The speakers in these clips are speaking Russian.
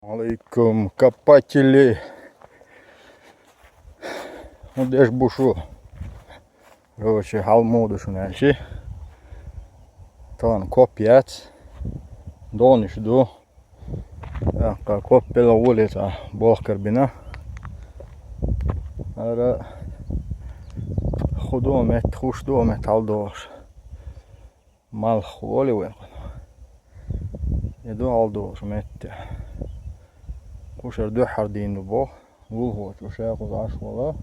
Алейкум, копатели. Ну, дешь бушу. Короче, halmodu шунаши. Тан копьяц. Дониш до. Коппела улица Болхкарбина. Ара худомет, хуштомет алдош. Мал холи уен. Еду алдош метте. Кушер дو хардин бо. Вулхот وشاقز عشوة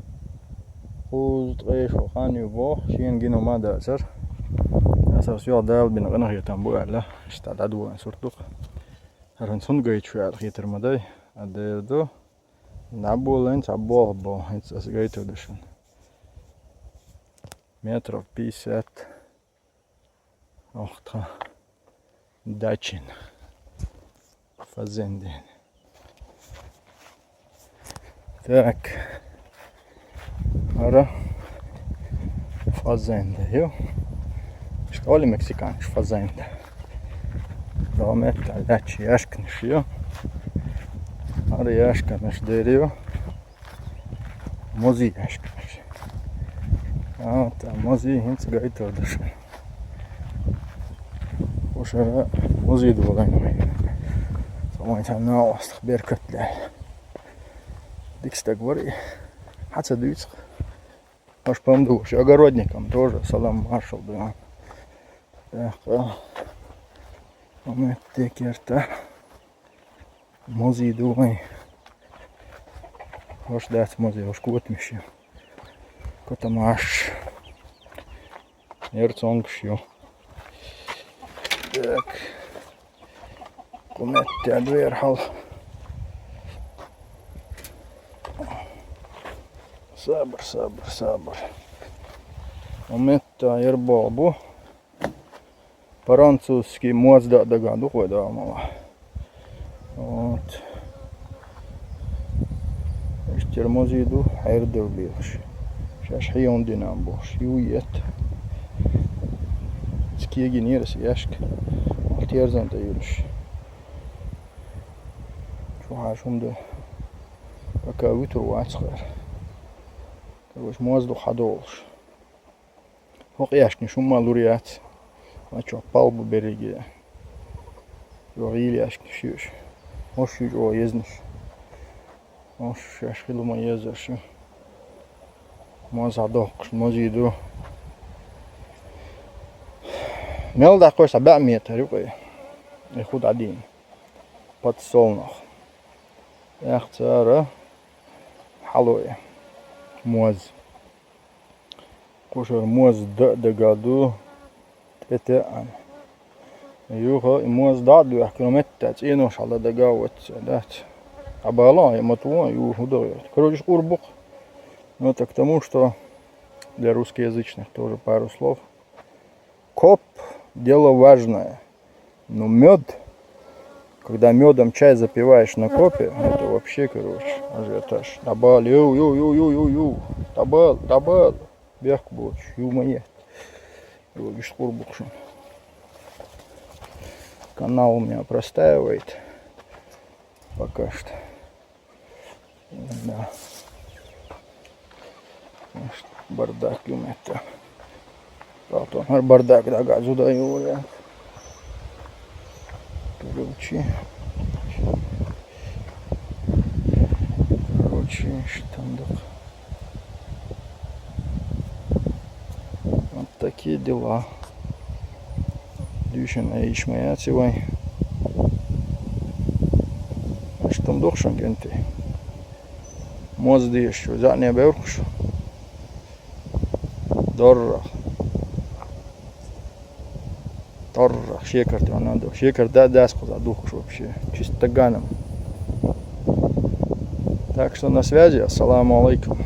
خوز تغيش وخاني بو شين جينو ما داسر أسر سيو دال بين غنغي تنبو على اشتاد عدوان سرطوق هرن سنغيت شو على خيتر مداي أدير دو نعبو لين تعبوه بو هيتس أسغيتو دشن متر بيسات أختها داچين فزندين Так, ара fazenda, viu? Olha mexicano, fazenda. Realmente, aliás, яшкнеш, viu? Ара яшкнеш дерево, мози яшкнеш. А, там мози хинц гайто дышен. Ушара мози дулагай. Самой там на остров беркатля. Дикс говори, хаца дивиться. Аж помдуш, огородникам тоже салам маршал да. Так, момент текерта. Мози думай. Hoş ders mozi, hoş kuvvetmiş ya. Котамаш. Ерцонгшью. Так. Кумette дверхал. Sabır. Момента ербабу. Французский мозда дагаду ходамала. Вот. Термозиду хайрдев билш. Шаш хион динам бош. Юет. Скиги нерс яшк. Терзан да юлш. Şu haşumda. Bakavut ruatsgar. Короче, воздух одолж. Хояшки, шума луриат. А чё, палбу береги. Юрили яшки шиш. Ош о езниш. Ош яшки лума езеш. Моз адох, мозиду. Мел да коса 7 метр, юкай. И худ один. Подсолнух. Яхцара. Халуя. Моз. Кушер моз дгаду тетеан. Юха моз даду километр цину шала дгавот дат. Абала мотуа юху дает. Короче, урбук. Ну это к тому, что для русскоязычных тоже пару слов. Коп дело важное. Но мед, когда медом чай запиваешь на копе, это вообще, короче, ажиотаж. Табал, ю. Табал. Бяк боч, ю монет. Логиш курбукшин. Канал у меня простаивает. Пока что. Да. Бардак юмета. Потом бардак да газу даю, я. Короче, штандок. Вот такие дела. Дюшина ишмая цивай. Штандок шангенты. Мозды еще, задняя бевкуш. Доррах. Шекер надо. Шекер да сказал духуш вообще. Чисто таганом. Так что на связи. Ассаламу алейкум.